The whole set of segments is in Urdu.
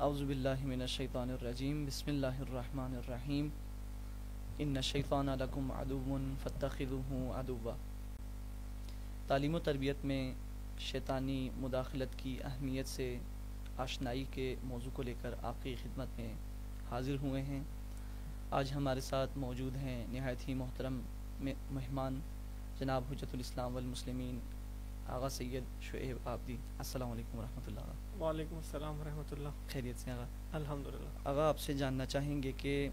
اعوذ باللہ من الشیطان الرجیم بسم اللہ الرحمن الرحیم ان الشیطان لکم عدو فاتخذوہ عدوا۔ تعلیم و تربیت میں شیطانی مداخلت کی اہمیت سے آشنائی کے موضوع کو لے کر آپ کی خدمت میں حاضر ہوئے ہیں۔ آج ہمارے ساتھ موجود ہیں نہایت ہی محترم مہمان جناب حجت الاسلام والمسلمین آغا سید شعیب آبدی۔ السلام علیکم ورحمۃ اللہ۔ وعلیکم السلام ورحمۃ اللہ۔ خیریت سے آغا؟ الحمدللہ۔ آغا آپ سے جاننا چاہیں گے کہ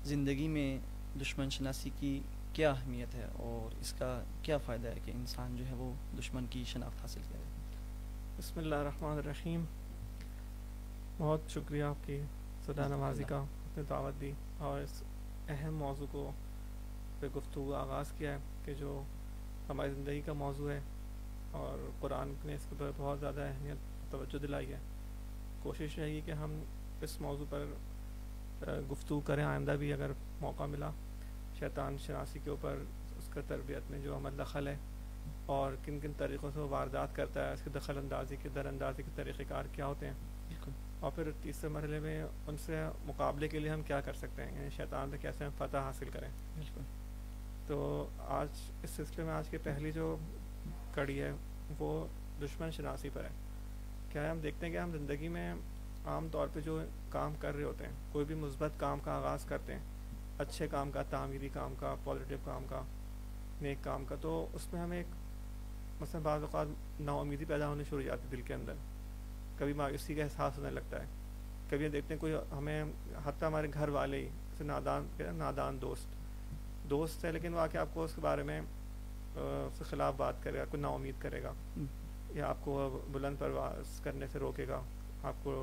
زندگی میں دشمن شناسی کی کیا اہمیت ہے اور اس کا کیا فائدہ ہے کہ انسان جو ہے وہ دشمن کی شناخت حاصل کرے؟ بسم اللہ الرحمن الرحیم۔ بہت شکریہ آپ کی صدا نوازی کا، آپ نے دعوت دی اور اس اہم موضوع کو پہ گفتگو آغاز کیا ہے کہ جو ہماری زندگی کا موضوع ہے اور قرآن نے اس کے اوپر بہت زیادہ اہمیت توجہ دلائی ہے۔ کوشش رہے گی کہ ہم اس موضوع پر گفتگو کریں آئندہ بھی اگر موقع ملا، شیطان شناسی کے اوپر، اس کا تربیت میں جو عمل دخل ہے اور کن کن طریقوں سے وہ واردات کرتا ہے، اس کے دخل اندازی کے در اندازی کے طریقہ کار کیا ہوتے ہیں، اور پھر تیسرے مرحلے میں ان سے مقابلے کے لیے ہم کیا کر سکتے ہیں، یعنی شیطان پہ کیسے ہم فتح حاصل کریں۔ تو آج اس سلسلے میں آج کی پہلی جو کڑی ہے وہ دشمن شناسی پر ہے۔ کیا ہے، ہم دیکھتے ہیں کہ ہم زندگی میں عام طور پہ جو کام کر رہے ہوتے ہیں، کوئی بھی مثبت کام کا آغاز کرتے ہیں، اچھے کام کا، تعمیری کام کا، پازیٹیو کام کا، نیک کام کا، تو اس میں ہمیں ایک مثلا بعض اوقات نا امیدی پیدا ہونی شروع ہو جاتی ہے دل کے اندر، کبھی مایوسی کا احساس ہونے لگتا ہے، کبھی دیکھتے ہیں کوئی ہمیں حتیٰ ہمارے گھر والے ہی جیسے نادان دوست ہے، لیکن وہ آ کے آپ کو اس کے بارے میں اس کے خلاف بات کرے گا، کوئی نا امید کرے گا یا آپ کو بلند پرواز کرنے سے روکے گا، آپ کو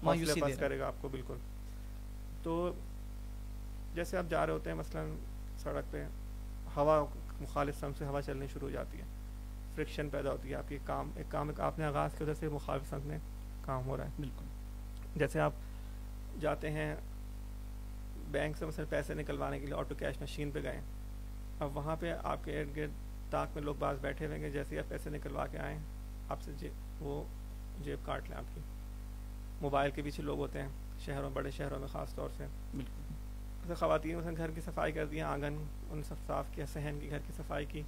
حوصلہ پست کرے گا آپ کو، بالکل۔ تو جیسے آپ جا رہے ہوتے ہیں مثلا سڑک پہ، ہوا مخالف سمت سے ہوا چلنی شروع ہو جاتی ہے، فرکشن پیدا ہوتی ہے، آپ کی ایک کام آپ نے آغاز کی ادھر سے مخالف سمت میں کام ہو رہا ہے، بالکل۔ جیسے آپ جاتے ہیں بینک سے مثلا پیسے نکلوانے کے لیے، آٹو کیش مشین پہ گئے، اب وہاں پہ آپ کے ارد گرد طاق میں لوگ باز بیٹھے ہوئے ہیں، جیسے آپ پیسے نکلوا کے آئیں آپ سے وہ جیب کاٹ لیں آپ کی۔ موبائل کے پیچھے لوگ ہوتے ہیں شہروں، بڑے شہروں میں خاص طور سے، جیسے خواتین مثلا گھر کی صفائی کر دی، آنگن ان سب صاف کیا، صحن کی گھر کی صفائی کی،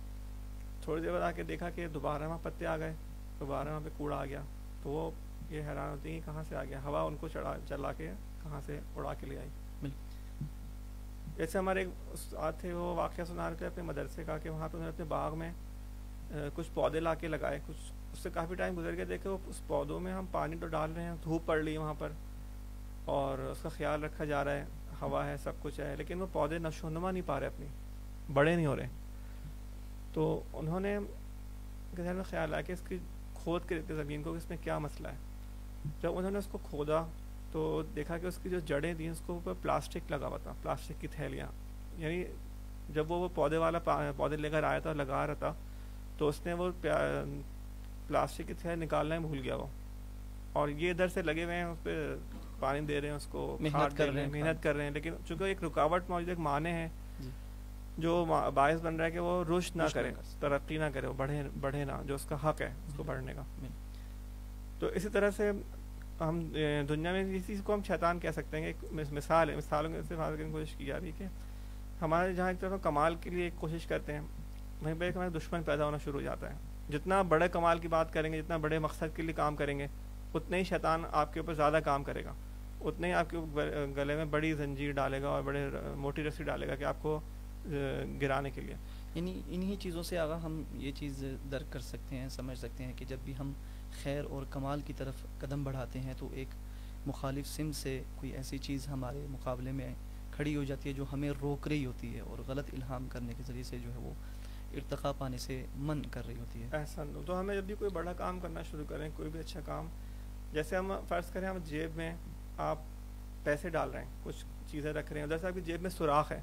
تھوڑی دیر بعد آ کے دیکھا کہ دوبارہ وہاں پتے آ گئے، دوبارہ وہاں پہ کوڑا آ گیا، تو وہ یہ حیران ہوتی ہیں کہاں سے آ گیا، ہوا ان کو چلا کے کہاں سے اڑا کے لے آئی۔ جیسے ہمارے ایک استاد تھے، وہ واقعہ سنا رہے تھے اپنے مدرسے کا کہ وہاں پہ انہوں نے اپنے باغ میں کچھ پودے لا کے لگائے، کچھ اس سے کافی ٹائم گزر گیا، دیکھے وہ اس پودوں میں ہم پانی تو ڈال رہے ہیں، دھوپ پڑ رہی ہے وہاں پر اور اس کا خیال رکھا جا رہا ہے، ہوا ہے، سب کچھ ہے، لیکن وہ پودے نشو و نما نہیں پا رہے، اپنی بڑے نہیں ہو رہے۔ تو انہوں نے ذہن میں خیال آیا کہ اس کی کھود کے دیکھتے زمین کو کہ اس میں کیا مسئلہ ہے۔ جب انہوں نے اس کو کھودا تو دیکھا کہ اس کی جو جڑیں تھیں اس کو اوپر پلاسٹک لگا ہوا تھا، پلاسٹک کی تھیلیاں، یعنی جب وہ پودے والا پودے لے کر آیا تھا، لگا رہا تھا، تو اس نے وہ پلاسٹک کی تھیلی نکالنا ہی بھول گیا وہ، اور یہ ادھر سے لگے ہوئے ہیں اس پہ پانی دے رہے ہیں، اس کو محنت کر رہے ہیں، لیکن چونکہ ایک رکاوٹ موجود، ایک معنی ہے جو باعث بن رہا ہے کہ وہ رشد نہ کرے، ترقی نہ کرے، وہ بڑھے نہ، جو اس کا حق ہے اس کو بڑھنے کا۔ تو اسی طرح سے ہم دنیا میں اس چیز کو ہم شیطان کہہ سکتے ہیں، ایک مثال ہے، مثالوں کے استعمال کرنے کی کوشش کی جا رہی ہے کہ ہمارے جہاں ایک طرف کمال کے لیے کوشش کرتے ہیں، وہیں پہ ایک ہمارے دشمن پیدا ہونا شروع ہو جاتا ہے۔ جتنا بڑے کمال کی بات کریں گے، جتنا بڑے مقصد کے لیے کام کریں گے، اتنے ہی شیطان آپ کے اوپر زیادہ کام کرے گا، اتنے ہی آپ کے گلے میں بڑی زنجیر ڈالے گا اور بڑے موٹی رسی ڈالے گا کہ آپ کو گرانے کے لیے۔ یعنی انہی چیزوں سے آگاہ ہم یہ چیز درک کر سکتے ہیں، سمجھ سکتے ہیں کہ جب بھی ہم خیر اور کمال کی طرف قدم بڑھاتے ہیں تو ایک مخالف سمت سے کوئی ایسی چیز ہمارے مقابلے میں کھڑی ہو جاتی ہے جو ہمیں روک رہی ہوتی ہے اور غلط الہام کرنے کے ذریعے سے جو ہے وہ ارتقا پانے سے من کر رہی ہوتی ہے۔ احسن۔ تو ہمیں جب بھی کوئی بڑا کام کرنا شروع کریں، کوئی بھی اچھا کام، جیسے ہم فرض کریں ہم جیب میں آپ پیسے ڈال رہے ہیں، کچھ چیزیں رکھ رہے ہیں، ادھر سے آپ کی جیب میں سوراخ ہے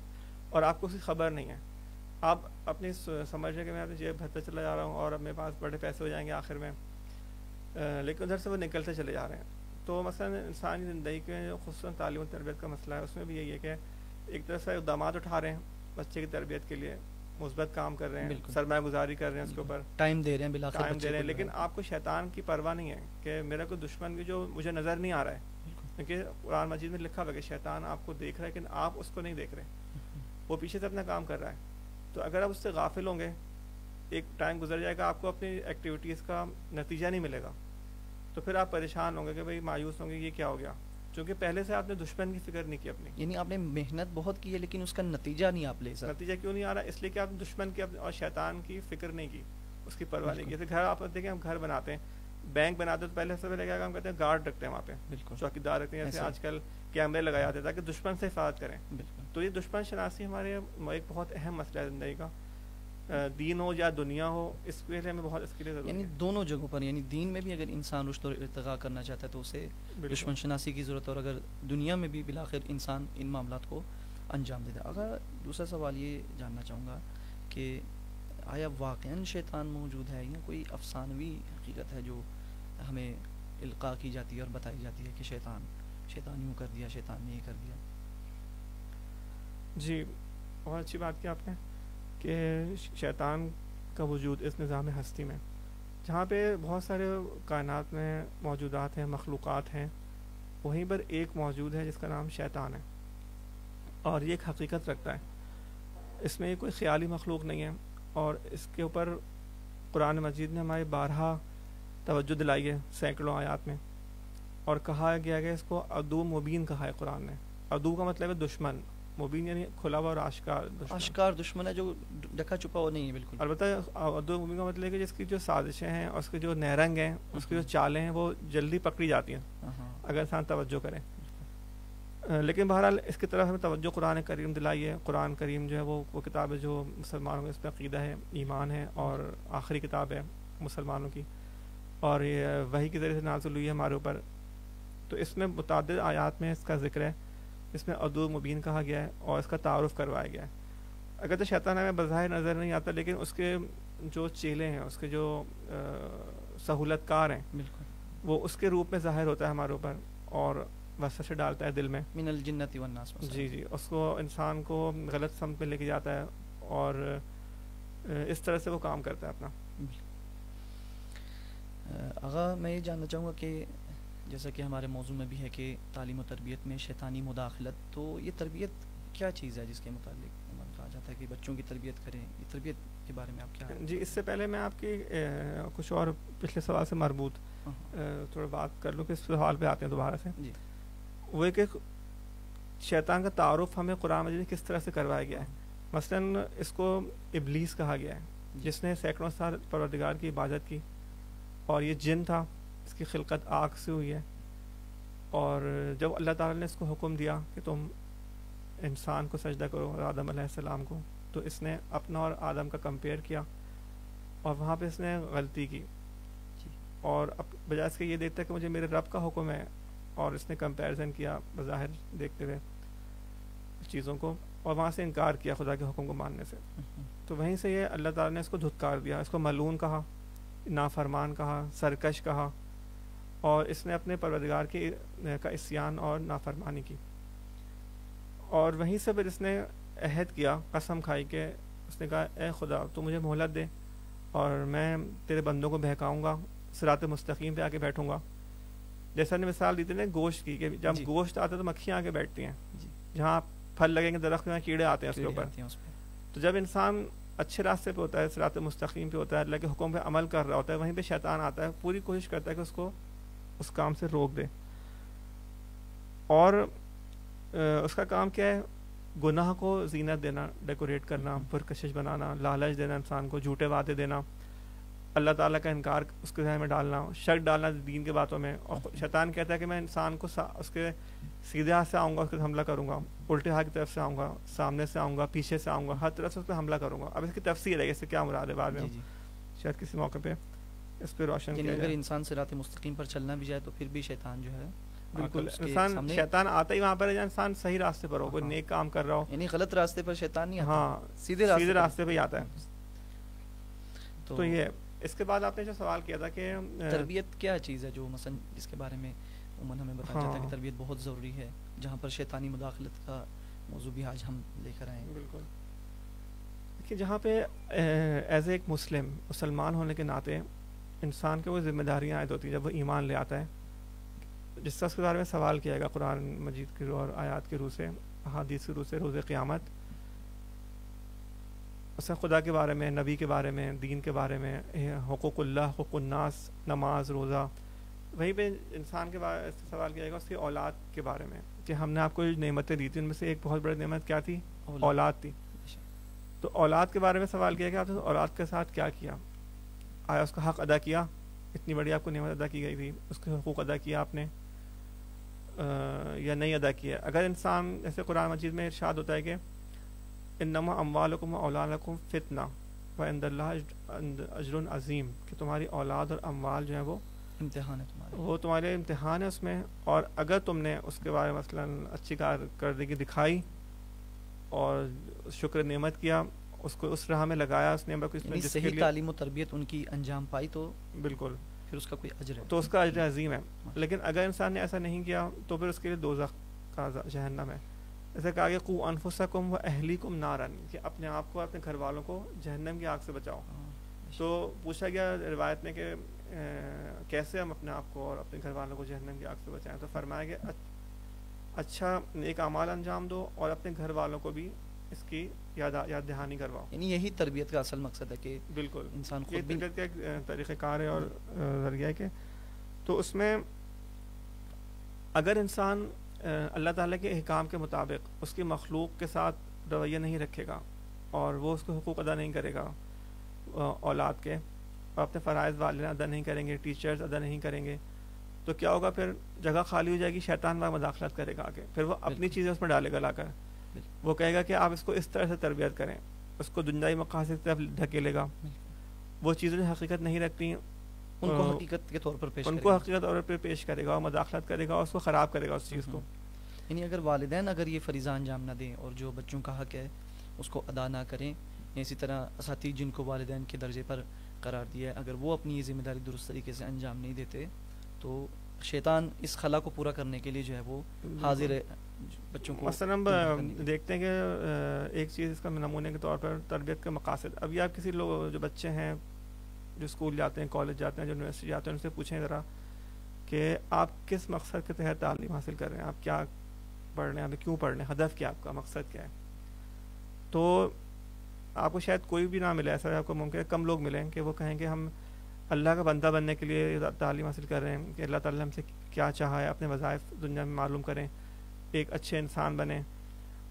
اور آپ کو اس کی خبر نہیں ہے، آپ اپنی سمجھ رہے کہ میں اپنی جیب بھرتا چلا جا رہا ہوں اور اب میرے پاس بڑے پیسے ہو جائیں گے آخر میں، لیکن ادھر سے وہ نکلتے چلے جا رہے ہیں۔ تو مثلا انسانی زندگی کے جو خصوصاً تعلیم و تربیت کا مسئلہ ہے، اس میں بھی یہی ہے کہ ایک طرف سے اقدامات اٹھا رہے ہیں بچے کی تربیت کے لیے، مثبت کام کر رہے ہیں, بالکل. سرمایہ گزاری کر رہے ہیں اس کے اوپر, ٹائم دے رہے ہیں, بلاخر ٹائم دے رہے ہیں, لیکن آپ کو شیطان کی پرواہ نہیں ہے کہ میرا کوئی دشمن بھی جو مجھے نظر نہیں آ رہا ہے, کیونکہ قرآن مجید میں لکھا ہوا ہے کہ شیطان آپ کو دیکھ رہا ہے لیکن آپ اس کو نہیں دیکھ رہے, وہ پیچھے سے اپنا کام کر رہا ہے. تو اگر آپ اس سے غافل ہوں گے, ایک ٹائم گزر جائے گا, آپ کو اپنی ایکٹیویٹیز کا نتیجہ نہیں ملے گا, تو پھر آپ پریشان ہوں گے کہ بھائی مایوس ہوں گے یہ کیا ہو گیا, چونکہ پہلے سے آپ نے دشمن کی فکر نہیں کی اپنی. یعنی آپ نے محنت بہت کی ہے لیکن اس کا نتیجہ نہیں آپ لے سکتے. نتیجہ کیوں نہیں آ رہا؟ اس لیے کہ آپ نے دشمن کی اور شیطان کی فکر نہیں کی, اس کی پرواہ نہیں کی. جیسے گھر آپ دیکھیں, ہم گھر بناتے ہیں, بینک بناتے ہیں, تو پہلے سے پہلے کیا کام کرتے ہیں, گارڈ رکھتے ہیں وہاں پہ, بالکل چوکیدار رکھتے ہیں, جیسے آج کل کیمرے لگائے جاتے ہیں تاکہ دشمن سے حفاظت کریں. بالکل. تو یہ دشمن شناسی ہمارے ایک بہت اہم مسئلہ ہے زندگی کا, دین ہو یا دنیا ہو, اس کے لیے ہمیں بہت اس کے لیے ضروری ہے. یعنی دونوں جگہوں پر, یعنی دین میں بھی اگر انسان رشد اور ارتقاء کرنا چاہتا ہے تو اسے دشمن شناسی کی ضرورت ہے, اور اگر دنیا میں بھی بالآخر انسان ان معاملات کو انجام دیتا ہے. اگر دوسرا سوال یہ جاننا چاہوں گا کہ آیا واقعاً شیطان موجود ہے یا کوئی افسانوی حقیقت ہے جو ہمیں القاء کی جاتی ہے اور بتائی جاتی ہے کہ شیطان یوں کر دیا, شیطان نے یہ کر دیا؟ جی, بہت اچھی بات کی آپ نے کہ شیطان کا وجود اس نظام ہستی میں, جہاں پہ بہت سارے کائنات میں موجودات ہیں, مخلوقات ہیں, وہیں پر ایک موجود ہے جس کا نام شیطان ہے, اور یہ ایک حقیقت رکھتا ہے. اس میں کوئی خیالی مخلوق نہیں ہے, اور اس کے اوپر قرآن مجید نے ہمارے بارہا توجہ دلائی ہے سینکڑوں آیات میں, اور کہا گیا کہ اس کو عدو مبین کہا ہے قرآن نے. عدو کا مطلب ہے دشمن, مبین یعنی کھلا ہوا اور آشکار دشمن ہے جو ڈھکا چھپا ہوا نہیں ہے. بالکل. البتہ عدو مبین کا مطلب ہے کہ جس کی جو سازشیں ہیں اور اس کے جو نیرنگ ہیں, اس کی جو چالیں ہیں, وہ جلدی پکڑی جاتی ہیں اگر انسان توجہ کرے. لیکن بہرحال اس کی طرف ہمیں توجہ قرآن کریم دلائی ہے. قرآن کریم جو ہے وہ کتاب ہے جو مسلمانوں میں اس پہ عقیدہ ہے, ایمان ہے, اور آخری کتاب ہے مسلمانوں کی, اور یہ وحی کے ذریعے سے نازل ہوئی ہے ہمارے اوپر. تو اس میں متعدد آیات میں اس کا ذکر ہے, اس میں عدو مبین کہا گیا ہے اور اس کا تعارف کروایا گیا ہے. اگر تو شیطان ہمیں بظاہر نظر نہیں آتا, لیکن اس کے جو چیلے ہیں, اس کے جو سہولت کار ہیں, وہ اس کے روپ میں ظاہر ہوتا ہے ہمارے اوپر, اور وسوسے ڈالتا ہے دل میں, من الجنت والناس. جی, اس کو انسان کو غلط سمت پہ لے کے جاتا ہے, اور اس طرح سے وہ کام کرتا ہے اپنا. آغا میں یہ جاننا چاہوں گا کہ جیسا کہ ہمارے موضوع میں بھی ہے کہ تعلیم و تربیت میں شیطانی مداخلت, تو یہ تربیت کیا چیز ہے جس کے متعلق کہا جاتا ہے کہ بچوں کی تربیت کریں؟ یہ تربیت کے بارے میں آپ کیا؟ جی, اس سے پہلے میں آپ کی کچھ اور پچھلے سوال سے مربوط تھوڑا بات کر لوں کہ اس سوال پہ آتے ہیں دوبارہ سے. جی, وہ ایک شیطان کا تعارف ہمیں قرآن مجید کس طرح سے کروایا گیا ہے. مثلاً اس کو ابلیس کہا گیا ہے, جس نے سینکڑوں سال پروردگار کی عبادت کی, اور یہ جن تھا, اس کی خلقت آگ سے ہوئی ہے, اور جب اللہ تعالیٰ نے اس کو حکم دیا کہ تم انسان کو سجدہ کرو, اور آدم علیہ السلام کو, تو اس نے اپنا اور آدم کا کمپیئر کیا, اور وہاں پہ اس نے غلطی کی, اور اب بجائے اس کے یہ دیکھتا ہے کہ مجھے میرے رب کا حکم ہے, اور اس نے کمپیریزن کیا بظاہر دیکھتے ہوئے چیزوں کو, اور وہاں سے انکار کیا خدا کے حکم کو ماننے سے. تو وہیں سے یہ اللہ تعالیٰ نے اس کو دھتکار دیا, اس کو ملعون کہا, نافرمان کہا, سرکش کہا, اور اس نے اپنے پروردگار کا عصیان اور نافرمانی کی. اور وہیں سے پھر اس نے عہد کیا, قسم کھائی کہ اس نے کہا اے خدا تو مجھے مہلت دے, اور میں تیرے بندوں کو بہکاؤں گا, صراط مستقیم پہ آ کے بیٹھوں گا. جیسا نے مثال دی تھی نا گوشت کی, کہ جب گوشت آتا ہے تو مکھیاں آ کے بیٹھتی ہیں, جہاں پھل لگیں گے درخت میں کیڑے آتے ہیں اس کے اوپر. تو جب انسان اچھے راستے پہ ہوتا ہے, صراط مستقیم پہ ہوتا ہے, اللہ کے حکم پہ عمل کر رہا ہوتا ہے, وہیں پہ شیطان آتا ہے, پوری کوشش کرتا ہے کہ اس کو اس کام سے روک دے. اور اس کا کام کیا ہے؟ گناہ کو زینت دینا, ڈیکوریٹ کرنا, پرکشش بنانا, لالچ دینا انسان کو, جھوٹے وعدے دینا, اللہ تعالیٰ کا انکار اس کے ذہن میں ڈالنا, شک ڈالنا دین کے باتوں میں. اور شیطان کہتا ہے کہ میں انسان کو اس کے سیدھے ہاتھ سے آؤں گا, اس کے حملہ کروں گا, الٹے ہاتھ کی طرف سے آؤں گا, سامنے سے آؤں گا, پیچھے سے آؤں گا, ہر طرف سے اس پہ حملہ کروں گا. اب اس کی تفصیل ہے, اس سے کیا مراد ہے بعد میں شاید کسی موقع پہ اس پہ روشن کیا جائے. اگر انسان صراط مستقیم پر چلنا بھی جائے تو پھر بھی شیطان جو ہے, بالکل شیطان آتا ہی وہاں پر ہے جہاں انسان صحیح راستے پر ہو, کوئی نیک کام کر رہا ہو, یعنی غلط راستے پر شیطان نہیں آتا, ہاں سیدھے راستے پہ ہی آتا ہے. تو یہ اس کے بعد آپ نے جو سوال کیا تھا کہ تربیت کیا چیز ہے جو مثلا جس کے بارے میں عموماً ہمیں بتایا جاتا ہے کہ تربیت بہت ضروری ہے, جہاں پر شیطانی مداخلت کا موضوع بھی آج ہم لے کر آئے ہیں. بالکل کہ جہاں پہ ایز اے ایک مسلمان ہونے کے ناطے انسان کے وہ ذمہ داریاں عائد ہوتی ہیں جب وہ ایمان لے آتا ہے، جس طرح اس کے بارے میں سوال کیا گا قرآن مجید کی روح اور آیات کی روح سے، احادیث کی روح سے، روز قیامت، اس میں خدا کے بارے میں، نبی کے بارے میں، دین کے بارے میں، حقوق اللہ، حقوق الناس، نماز، روزہ. وہیں پہ انسان کے بارے سے سوال کیا گا اس کی اولاد کے بارے میں کہ ہم نے آپ کو جو نعمتیں دی تھیں ان میں سے ایک بہت بڑی نعمت کیا تھی؟ اولاد تھی. تو اولاد کے بارے میں سوال کیا کہ آپ نے اولاد کے ساتھ کیا کیا؟ آیا اس کا حق ادا کیا؟ اتنی بڑی آپ کو نعمت ادا کی گئی تھی، اس کے حقوق ادا کیا آپ نے یا نہیں ادا کیا؟ اگر انسان، جیسے قرآن مجید میں ارشاد ہوتا ہے کہ انما اموالکم و اولادکم فتنہ وعند اللہ اجر عظیم، کہ تمہاری اولاد اور اموال جو ہیں وہ امتحان ہے تمہارا، وہ تمہارے امتحان ہے اس میں، اور اگر تم نے اس کے بارے میں مثلا اچھی کارکردگی دکھائی اور شکر نعمت کیا، اس کو اس راہ میں لگایا، اس نعمت کو اس میں، یعنی صحیح تعلیم و تربیت ان کی انجام پائی تو بالکل پھر اس کا کوئی اجر ہے، تو اس کا اجر عظیم ہے. لیکن اگر انسان نے ایسا نہیں کیا تو پھر اس کے لیے دوزخ کا جہنم ہے. جیسے کہا کہ قو انفسکم و اہلیکم نارا، کہ اپنے آپ کو، اپنے گھر والوں کو جہنم کی آگ سے بچاؤ. تو پوچھا گیا روایت میں کہ کیسے ہم اپنے آپ کو اور اپنے گھر والوں کو جہنم کی آگ سے بچائیں؟ تو فرمایا کہ اچھا نیک اعمال انجام دو اور اپنے گھر والوں کو بھی اس کی یاد دہانی کرواؤ. یعنی یہی تربیت کا اصل مقصد ہے کہ بالکل انسان یہ خود بھی تربیت کا ایک طریقہ کار ہے اور ذریعہ ہے کہ تو اس میں اگر انسان اللہ تعالیٰ کے احکام کے مطابق اس کی مخلوق کے ساتھ رویہ نہیں رکھے گا اور وہ اس کو حقوق ادا نہیں کرے گا اولاد کے، اور اپنے فرائض والدین ادا نہیں کریں گے، ٹیچرز ادا نہیں کریں گے، تو کیا ہوگا؟ پھر جگہ خالی ہو جائے گی، شیطان وہاں مداخلت کرے گا آگے، پھر وہ اپنی چیزیں اس میں ڈالے گا لا کر. وہ کہے گا کہ آپ اس کو اس طرح سے تربیت کریں، اس کو دنیائی مقاصد کی طرف ڈھکیلے گا. وہ چیزیں جو حقیقت نہیں رکھتی ان کو حقیقت کے طور پر پیش ان کو حقیقت طور پر پیش کرے گا اور مداخلت کرے گا اور اس کو خراب کرے گا اس چیز کو. یعنی اگر والدین اگر یہ فریضہ انجام نہ دیں اور جو بچوں کا حق ہے اس کو ادا نہ کریں، اسی طرح اساتذہ جن کو والدین کے درجے پر قرار دیا ہے، اگر وہ اپنی یہ ذمہ داری درست طریقے سے انجام نہیں دیتے تو شیطان اس خلا کو پورا کرنے کے لیے جو ہے وہ حاضر ہے بچوں کو. مثلا ہم دیکھتے ہیں کہ ایک چیز اس کا نمونے کے طور پر تربیت کے مقاصد. ابھی آپ کسی لوگ جو بچے ہیں جو اسکول جاتے ہیں، کالج جاتے ہیں، جو یونیورسٹی جاتے ہیں، ان سے پوچھیں ذرا کہ آپ کس مقصد کے تحت تعلیم حاصل کر رہے ہیں، آپ کیا پڑھ رہے ہیں، آپ کیوں پڑھ رہے ہیں، ہدف کیا، آپ کا مقصد کیا ہے. تو آپ کو شاید کوئی بھی نہ ملے، ایسا آپ کو ممکن ہے کم لوگ ملیں کہ وہ کہیں کہ ہم اللہ کا بندہ بننے کے لیے تعلیم حاصل کر رہے ہیں، کہ اللہ تعالیٰ ہم سے کیا چاہا ہے، اپنے وظائف دنیا میں معلوم کریں، ایک اچھے انسان بنیں.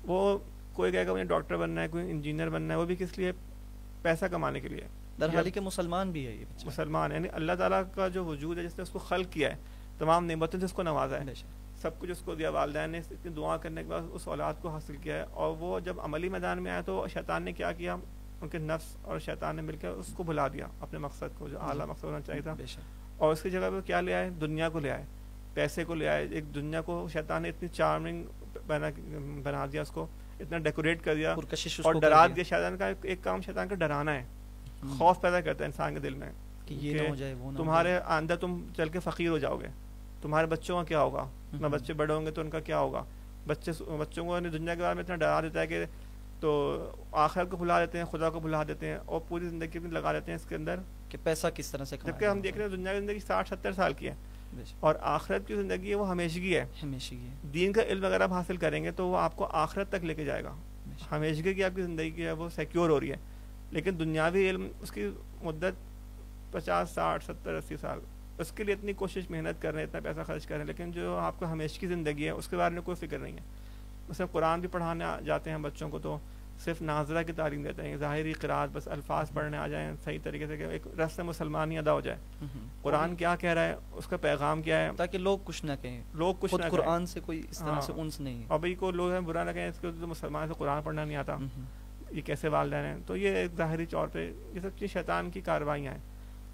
وہ کوئی کہے گا مجھے ڈاکٹر بننا ہے، کوئی انجینئر بننا ہے، وہ بھی کس لیے؟ پیسہ کمانے کے لیے. درحالی کہ مسلمان بھی ہے یہ بچہ، مسلمان یعنی اللہ تعالیٰ کا جو وجود ہے، جس نے اس کو خلق کیا ہے، تمام نعمتوں سے اس کو نوازا ہے، سب کچھ اس کو دیا، والدین نے اتنی دعا کرنے کے بعد اس اولاد کو حاصل کیا ہے. اور وہ جب عملی میدان میں آیا تو شیطان نے کیا کیا؟ ان کے نفس اور شیطان نے مل کر اس کو بھلا دیا، اپنے مقصد کو جو اعلیٰ مقصد ہونا چاہیے تھا. اور اس کی جگہ پہ کیا لے آئے؟ دنیا کو لے آئے، پیسے کو لے آئے. ایک دنیا کو شیطان نے اتنی چارمنگ بنا دیا، اس کو اتنا ڈیکوریٹ کر دیا اور ڈرا دیا. شیطان کا ایک کام شیطان کا ڈرانا ہے، خوف پیدا کرتا ہے انسان کے دل میں کہ یہ نہ ہو جائے، وہ نہ تمہارے اندر تم چل کے فقیر ہو جاؤ گے، تمہارے بچوں کا کیا ہوگا، نہ بچے بڑے ہوں گے تو ان کا کیا ہوگا. بچوں کو دنیا کے بارے میں اتنا ڈرا دیتا ہے کہ تو آخرت کو بھلا دیتے ہیں، خدا کو بھلا دیتے ہیں اور پوری زندگی میں لگا دیتے ہیں اس کے اندر کہ پیسہ کس طرح سے جبکہ ہم دیکھ رہے ہیں دنیا کی زندگی 60-70 سال کی ہے اور آخرت کی زندگی ہے وہ ہمیشگی ہے. دین کا علم اگر آپ حاصل کریں گے تو وہ آپ کو آخرت تک لے کے جائے گا. ہمیشگی کی آپ کی زندگی ہے وہ سیکیور ہو رہی ہے. لیکن دنیاوی علم اس کی مدت 50, 60, 70, 80 سال، اس کے لیے اتنی کوشش محنت کر رہے ہیں، اتنا پیسہ خرچ کر رہے ہیں، لیکن جو آپ کو ہمیشہ کی زندگی ہے اس کے بارے میں کوئی فکر نہیں ہے. مثلا قرآن بھی پڑھانے جاتے ہیں بچوں کو تو صرف ناظرہ کی تعلیم دیتے ہیں، ظاہری قرات، بس الفاظ پڑھنے آ جائیں صحیح طریقے سے کہ ایک رسم مسلمانی ادا ہو جائے. قرآن کیا کہہ رہا ہے، اس کا پیغام کیا ہے، تاکہ لوگ کچھ نہ کہیں، لوگ کچھ نہ قرآن سے کوئی اس طرح سے انس نہیں. اور بھائی کوئی لوگ ہیں برا نہ کہیں اس کو تو مسلمان سے قرآن پڑھنا نہیں آتا، یہ کیسے والدین ہیں. تو یہ ایک ظاہری طور پہ یہ سب چیز شیطان کی کارروائیاں ہیں،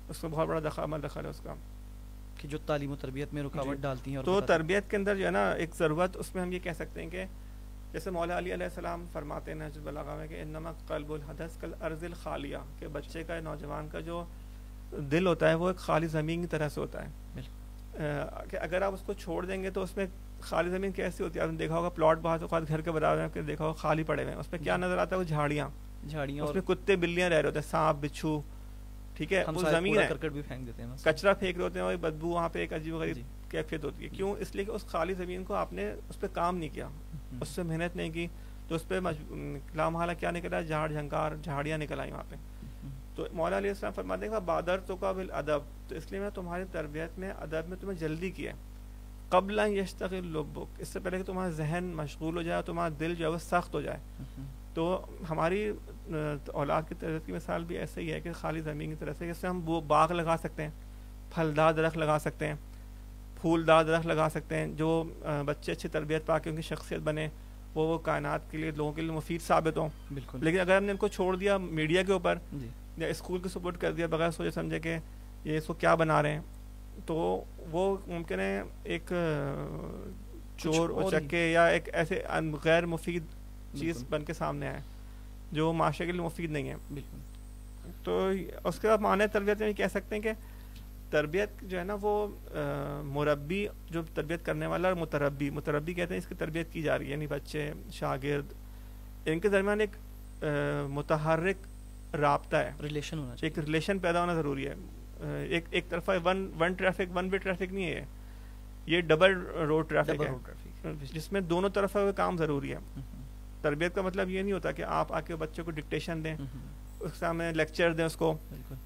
اس کو بہت بڑا عمل دخل ہے اس کا کہ جو تعلیم و تربیت میں رکاوٹ ڈالتی ہیں. تو تربیت کے اندر جو ہے نا ایک ضرورت، اس میں ہم یہ کہہ سکتے ہیں کہ جیسے مولا علی علیہ السلام فرماتے ہیں نہج البلاغہ میں کہ انما قلب الحدث کالارض الخالیہ، کہ بچے کا، نوجوان کا جو دل ہوتا ہے وہ ایک خالی زمین کی طرح سے ہوتا ہے. کہ اگر آپ اس کو چھوڑ دیں گے تو اس میں خالی زمین کیسی ہوتی ہے؟ آپ نے دیکھا ہوگا پلاٹ بعض اوقات گھر کے برابر میں دیکھا ہوگا خالی پڑے ہوئے ہیں، اس پہ کیا نظر آتا ہے؟ وہ جھاڑیاں، جھاڑیاں اس میں کتے بلیاں رہ رہے ہوتے ہیں, سانپ بچھو, ٹھیک ہے, وہ زمین ہے, کرکٹ بھی پھینک دیتے ہیں, کچرا پھینک رہے ہوتے ہیں, اور بدبو وہاں پہ ایک عجیب غریب کیفیت ہوتی ہے. کیوں؟ اس لیے کہ اس خالی زمین کو آپ نے اس پہ کام نہیں کیا, اس سے محنت نہیں کی, تو اس پہ لامحالہ کیا نکلا, جھاڑ جھنکار جھاڑیاں نکل آئی وہاں پہ. تو مولا علیہ السلام فرماتے ہیں کہ بادر تو قابل ادب, تو اس لیے میں تمہاری تربیت میں ادب میں تمہیں جلدی کیا قبل ان یشتغل لبک, اس سے پہلے کہ تمہارا ذہن مشغول ہو جائے, تمہارا دل جو ہے وہ سخت ہو جائے. تو ہماری اولاد کی تربیت کی مثال بھی ایسے ہی ہے کہ خالی زمین کی طرح سے, جیسے ہم وہ باغ لگا سکتے ہیں, پھلدار درخت لگا سکتے ہیں, پھولدار درخت لگا سکتے ہیں, جو بچے اچھی تربیت پا کے ان کی شخصیت بنے, وہ کائنات کے لیے, لوگوں کے لیے مفید ثابت ہوں. بالکل. لیکن اگر ہم نے ان کو چھوڑ دیا میڈیا کے اوپر یا اسکول کو سپورٹ کر دیا بغیر سوچے سمجھے کہ یہ اس کو کیا بنا رہے ہیں, تو وہ ممکن ہے ایک چور اچکے یا ایک ایسے غیر مفید چیز بن کے سامنے آئے جو معاشرے کے لیے مفید نہیں ہے. بالکل. تو اس کے بعد معنی تربیت میں کہہ سکتے ہیں کہ تربیت جو ہے نا وہ مربی جو تربیت کرنے والا, اور متربی کہتے ہیں اس کی تربیت کی جا رہی ہے, یعنی بچے شاگرد ان کے درمیان ایک متحرک رابطہ ہے, ریلیشن ہونا چاہیے, ایک ریلیشن پیدا ہونا ضروری ہے. ایک طرفہ ون وے ٹریفک نہیں ہے, یہ ڈبل روڈ ٹریفک ہے جس میں دونوں طرف کا کام ضروری ہے. تربیت کا مطلب یہ نہیں ہوتا کہ آپ آ کے بچے کو ڈکٹیشن دیں, اس کے سامنے لیکچر دیں اس کو,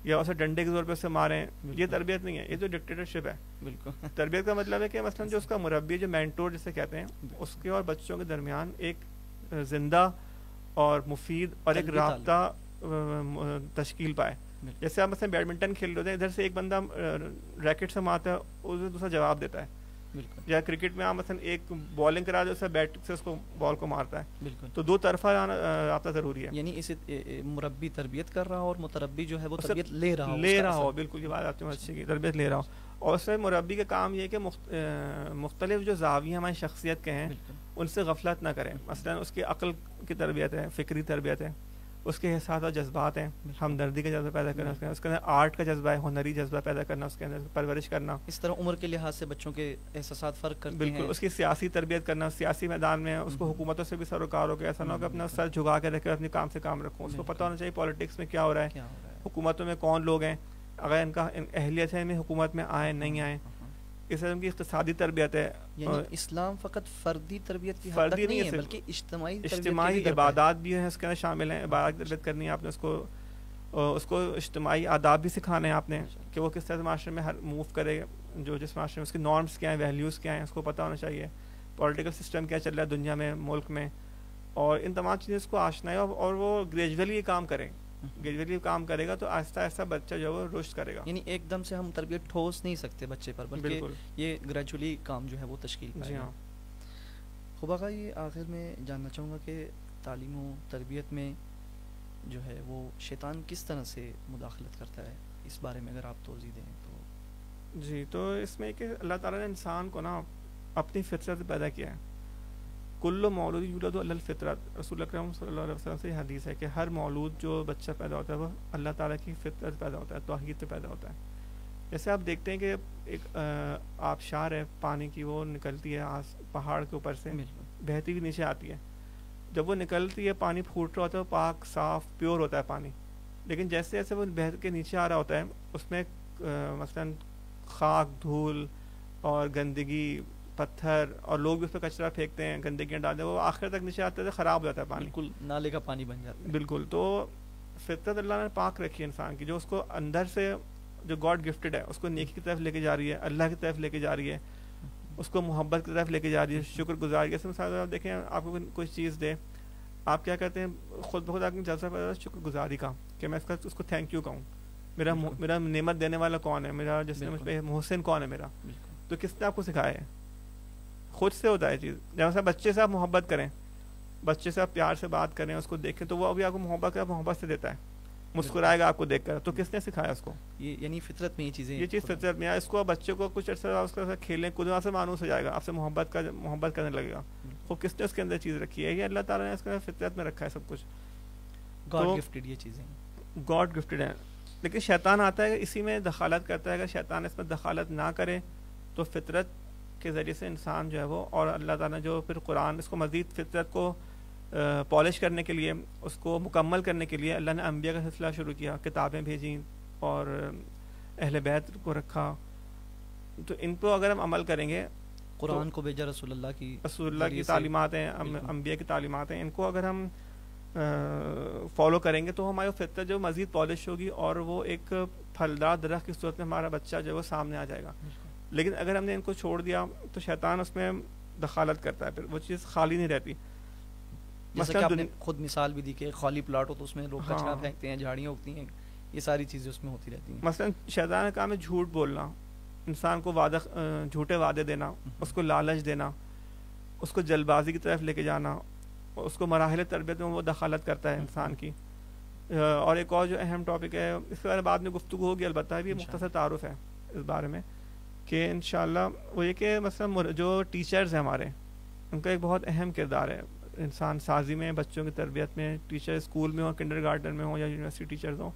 یا اسے ڈنڈے کے زور پہ اسے ماریں, یہ تربیت نہیں ہے, یہ تو ڈکٹیٹرشپ ہے. بالکل. تربیت کا مطلب ہے کہ مثلاً جو اس کا مربی, جو مینٹور جسے کہتے ہیں, اس کے اور بچوں کے درمیان ایک زندہ اور مفید اور ایک رابطہ تشکیل پائے. جیسے آپ مثلا بیڈمنٹن کھیل رہے ہیں, ادھر سے ایک بندہ ریکٹ سے مارتا ہے, اسے دوسرا جواب دیتا ہے. بالکل. یا کرکٹ میں آپ مثلا ایک بالنگ کرا دے, بیٹ سے اس کو بال کو مارتا ہے. بالکل. تو دو طرفہ رابطہ ضروری ہے, یعنی اسے مربی تربیت کر رہا ہو اور متربی جو ہے وہ تربیت لے رہا ہو. بالکل, یہ بات آپ کی اچھی کی, تربیت لے رہا ہو. اور اس میں مربی کا کام یہ ہے کہ مختلف جو زاویے ہماری شخصیت کے ہیں ان سے غفلت نہ کریں. مثلا اس کی عقل کی تربیت ہے, فکری تربیت ہے, اس کے احساس اور جذبات ہیں, ہمدردی کا جذبہ پیدا کرنا, اس کے اندر آرٹ کا جذبہ ہے, ہنری جذبہ پیدا کرنا, اس کے اندر پرورش کرنا. اس طرح عمر کے لحاظ سے بچوں کے احساسات فرق کرتے ہیں. بالکل. اس کی سیاسی تربیت کرنا, سیاسی میدان میں اس کو حکومتوں سے بھی سروکار ہو کے ایسا نہ ہو کہ اپنا سر جھکا کے رکھے, اپنے کام سے کام رکھوں. اس کو پتہ ہونا چاہیے پالیٹکس میں کیا ہو رہا ہے, حکومتوں میں کون لوگ ہیں, اگر ان کا اہلیت ہے میں حکومت میں آئیں نہیں آئیں. اس قسم کی اقتصادی تربیت ہے. یعنی اسلام فقط فردی تربیت کی حد تک نہیں ہے بلکہ اجتماعی عبادات بھی ہیں اس کے اندر شامل ہیں. عبادات کی تربیت کرنی ہے آپ نے, اس کو اجتماعی آداب بھی سکھانے ہیں آپ نے کہ وہ کس طرح سے معاشرے میں موو کرے, جو جس معاشرے میں اس کے نارمس کیا ہیں, ویلیوز کیا ہیں, اس کو پتہ ہونا چاہیے. پولیٹیکل سسٹم کیا چل رہا ہے دنیا میں, ملک میں, اور ان تمام چیزیں اس کو آشنا ہے. اور وہ گریجولی کام کرے گا تو آہستہ آہستہ بچہ جو ہے وہ رشد کرے گا. یعنی ایک دم سے ہم تربیت ٹھوس نہیں سکتے بچے پر, بلکہ یہ گریجولی کام جو ہے وہ تشکیل پائے. جی ہاں. خوب آقا, یہ آخر میں جاننا چاہوں گا کہ تعلیم و تربیت میں جو ہے وہ شیطان کس طرح سے مداخلت کرتا ہے, اس بارے میں اگر آپ توضیح دیں تو. جی, تو اس میں کہ اللہ تعالیٰ نے انسان کو نا اپنی فطرت سے پیدا کیا ہے. کل مولود یولد علی الفطرت, رسول اکرم صلی اللہ علیہ وسلم سے یہ حدیث ہے کہ ہر مولود جو بچہ پیدا ہوتا ہے وہ اللہ تعالیٰ کی فطرت پیدا ہوتا ہے, توحید سے پیدا ہوتا ہے. جیسے آپ دیکھتے ہیں کہ ایک آبشار ہے پانی کی, وہ نکلتی ہے پہاڑ کے اوپر سے, بہتی ہوئی نیچے آتی ہے. جب وہ نکلتی ہے پانی پھوٹ رہا ہوتا ہے, پاک صاف پیور ہوتا ہے پانی. لیکن جیسے جیسے وہ بہت کے نیچے آ رہا ہوتا ہے, اس میں مثلاً خاک, دھول اور گندگی, پتھر, اور لوگ بھی اس پہ کچرا پھینکتے ہیں, گندگیاں ڈالتے ہیں, وہ آخر تک نیچے آتے ہیں خراب ہو جاتا ہے پانی. بالکل نالے کا پانی بن جاتا ہے. بالکل. تو فطرت اللہ نے پاک رکھی ہے انسان کی, جو اس کو اندر سے جو گاڈ گفٹڈ ہے اس کو نیکی کی طرف لے کے جا رہی ہے, اللہ کی طرف لے کے جا رہی ہے, اس کو محبت کی طرف لے کے جا رہی ہے, شکر گزار. جیسے مثال آپ دیکھیں, آپ کو کوئی چیز دے, آپ کیا کرتے ہیں, خود بخود آپ کو جلسہ پیدا ہے شکر گزاری کا, کہ میں اس کو تھینک یو کہوں. میرا نعمت دینے والا کون ہے, میرا جس نے مجھ پہ محسن کون ہے میرا. تو کس نے آپ کو سکھایا ہے؟ خود سے ہوتا ہے چیز. جیسے بچے سے آپ محبت کریں, بچے سے آپ پیار سے بات کریں, اس کو دیکھیں, تو وہ ابھی آپ کو محبت سے دیتا ہے, مسکرائے گا آپ کو دیکھ کر. تو کس نے سکھایا اس کو؟ یعنی فطرت میں یہ چیزیں, یہ چیز فطرت میں ہے. اس کو بچے کو کچھ عرصہ اس کے ساتھ کھیلیں کودیں, سے مانوس ہو جائے گا, آپ سے محبت کرنے لگے گا. وہ کس نے اس کے اندر چیز رکھی ہے؟ یہ اللہ تعالیٰ نے اس کے اندر فطرت میں رکھا ہے سب کچھ. گاڈ گفٹڈ یہ چیزیں گاڈ گفٹڈ ہیں. لیکن شیطان آتا ہے اسی میں دخالت کرتا ہے. اگر شیطان اس میں دخالت نہ کرے تو فطرت کے ذریعے سے انسان جو ہے وہ, اور اللہ تعالیٰ جو پھر قرآن اس کو مزید فطرت کو پالش کرنے کے لیے، اس کو مکمل کرنے کے لیے اللہ نے انبیاء کا سلسلہ شروع کیا، کتابیں بھیجیں اور اہل بیت کو رکھا. تو ان پہ اگر ہم عمل کریں گے، قرآن کو بھیجا رسول اللہ کی تعلیمات ہیں، انبیاء کی تعلیمات ہیں، ان کو اگر ہم فالو کریں گے تو ہماری فطرت جو مزید پالش ہوگی اور وہ ایک پھلدار درخت کی صورت میں ہمارا بچہ جو ہے وہ سامنے آ جائے گا. لیکن اگر ہم نے ان کو چھوڑ دیا تو شیطان اس میں دخالت کرتا ہے، پھر وہ چیز خالی نہیں رہتی. جیسا کہ آپ نے خود مثال بھی دی کہ خالی پلاٹ ہو تو اس میں لوگ کچرا پھینکتے ہیں، جھاڑیاں اگتی ہیں، یہ ساری چیزیں اس میں ہوتی رہتی ہیں. مثلا شیطان کا کام ہے جھوٹ بولنا، انسان کو جھوٹے وعدے دینا، اس کو لالچ دینا، اس کو جلد بازی کی طرف لے کے جانا، اس کو مراحل تربیت میں وہ دخالت کرتا ہے انسان کی. اور ایک اور جو اہم ٹاپک ہے، اس کے بارے میں بعد میں گفتگو ہوگی، البتہ بھی مختصر تعارف ہے اس بارے میں کہ انشاءاللہ وہ یہ کہ مثلا جو ٹیچرز ہیں ہمارے، ان کا ایک بہت اہم کردار ہے انسان سازی میں، بچوں کی تربیت میں. ٹیچر اسکول میں ہوں، کنڈر گارڈن میں ہوں یا یونیورسٹی ٹیچرز ہوں،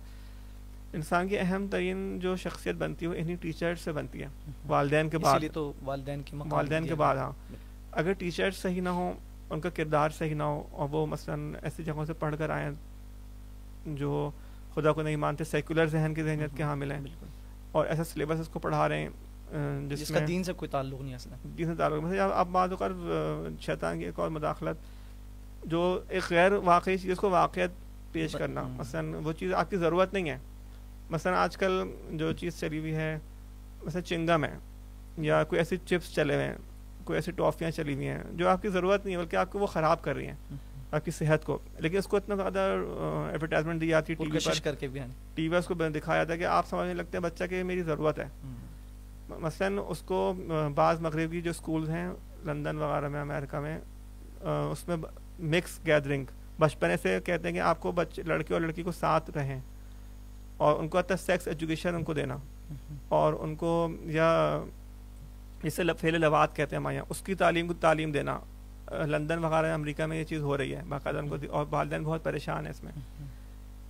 انسان کی اہم ترین جو شخصیت بنتی ہے وہ انہی ٹیچر سے بنتی ہے، والدین کے بعد. اسی لیے تو والدین کے بعد. ہاں، اگر ٹیچر صحیح نہ ہوں، ان کا کردار صحیح نہ ہو، اور وہ مثلا ایسی جگہوں سے پڑھ کر آئیں جو خدا کو نہیں مانتے، سیکولر ذہن کی ذہنیت کے حامل ہیں، اور ایسا سلیبس اس کو پڑھا رہے ہیں جس میں دین سے کوئی تعلق نہیں اصلا. دین سے تعلق مثلا اب بعض اوقات شیطان کی ایک اور مداخلت، جو ایک غیر واقعی چیز کو واقعیت پیش کرنا. مثلا وہ چیز آپ کی ضرورت نہیں ہے. مثلا آج کل جو چیز چلی ہوئی ہے مثلا چنگم ہے، یا کوئی ایسی چپس چلے ہوئے ہیں، کوئی ایسی ٹافیاں چلی ہوئی ہیں جو آپ کی ضرورت نہیں ہے، بلکہ آپ کو وہ خراب کر رہی ہیں آپ کی صحت کو. لیکن اس کو اتنا زیادہ ایڈورٹائزمنٹ دی جاتی ہے ٹی وی پر، ٹی وی اس کو دکھایا جاتا ہے کہ آپ سمجھنے لگتے ہیں بچہ کہ میری ضرورت ہے. مثلا اس کو بعض مغربی جو اسکولز ہیں لندن وغیرہ میں، امریکہ میں، اس میں مکس گیدرنگ بچپنے سے کہتے ہیں کہ آپ کو لڑکے اور لڑکی کو ساتھ رہیں، اور ان کو حتی سیکس ایجوکیشن ان کو دینا، اور ان کو یا جسے فعل لواط کہتے ہیں ہمارے یہاں، اس کی تعلیم دینا. لندن وغیرہ امریکہ میں یہ چیز ہو رہی ہے باقاعدہ ان کو، اور والدین بہت پریشان ہیں اس میں.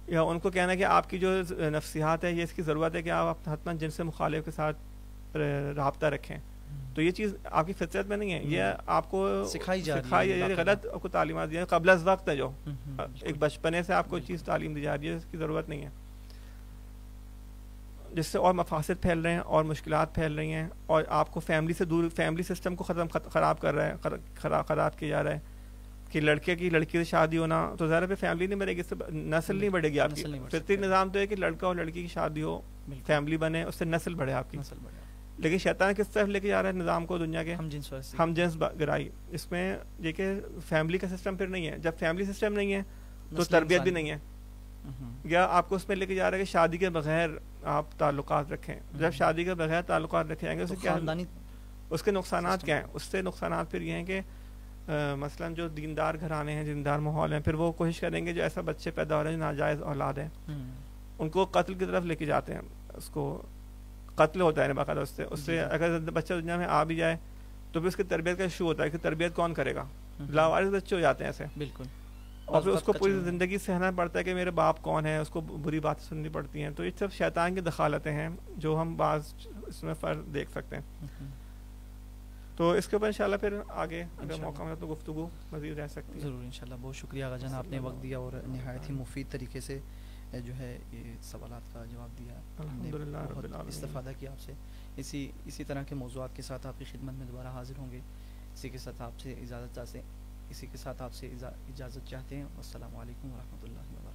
یا ان کو کہنا ہے کہ آپ کی جو نفسیات ہے یہ اس کی ضرورت ہے کہ آپ حتماً جن سے مخالف کے ساتھ رابطہ رکھیں. تو یہ چیز آپ کی فطرت میں نہیں ہے، یہ آپ کو سکھائی ہے، غلط آپ کو تعلیمات دی قبل از وقت ہے، جو ایک بچپنے سے آپ کو چیز تعلیم دی جا رہی ہے، اس کی ضرورت نہیں ہے، جس سے اور مفاسد پھیل رہے ہیں اور مشکلات پھیل رہی ہیں، اور آپ کو فیملی سے دور، فیملی سسٹم کو خراب کر رہا ہے، خراب کیا جا رہا ہے. کہ لڑکے کی لڑکی سے شادی ہونا تو ظاہر پہ فیملی نہیں بڑھے گی، اس سے نسل نہیں بڑھے گی آپ کی. فطری نظام تو ہے کہ لڑکا اور لڑکی کی شادی ہو، فیملی بنے، اس سے نسل بڑھے آپ کی. لیکن شیطان کس طرف لے کے جا رہا ہے نظام کو دنیا کے؟ ہم جنس گرائی. اس میں یہ کہ فیملی کا سسٹم پھر نہیں ہے. جب فیملی سسٹم نہیں ہے تو تربیت بھی نہیں ہے. یا آپ کو اس میں لے کے جا رہا ہے کہ شادی کے بغیر آپ تعلقات رکھیں. جب شادی کے بغیر تعلقات رکھے جائیں گے اس کے نقصانات کیا ہیں؟ اس سے نقصانات پھر یہ ہیں کہ مثلا جو دیندار گھرانے ہیں، دیندار ماحول ہیں، پھر وہ کوشش کریں گے جو ایسا بچے پیدا ہو رہے ہیں جو ناجائز اولاد ہیں ان کو قتل کی طرف لے کے جاتے ہیں. اس کو قتل ہوتا ہے باقاعدہ. اس سے اگر بچہ دنیا میں آ بھی جائے تو پھر اس کی تربیت کا ایشو ہوتا ہے کہ تربیت کون کرے گا. لاوارث بچے ہو جاتے ہیں ایسے. بالکل. اور پھر اس کو پوری زندگی سہنا پڑتا ہے کہ میرے باپ کون ہے، اس کو بری باتیں سننی پڑتی ہیں. تو یہ سب شیطان کی دخالتیں ہیں جو ہم بعض اس میں فرق دیکھ سکتے ہیں. تو اس کے اوپر انشاءاللہ پھر آگے اگر موقع ملا تو گفتگو مزید رہ سکتی ہے. ضرور انشاءاللہ. بہت شکریہ آغا جان، آپ نے وقت دیا اور نہایت ہی مفید طریقے سے جو ہے یہ سوالات کا جواب دیا. الحمدللہ رب العالمین. استفادہ کیا آپ سے. اسی طرح کے موضوعات کے ساتھ آپ کی خدمت میں دوبارہ حاضر ہوں گے. اسی کے ساتھ آپ سے اجازت چاہتے ہیں. السلام علیکم ورحمۃ اللہ وبرکاتہ.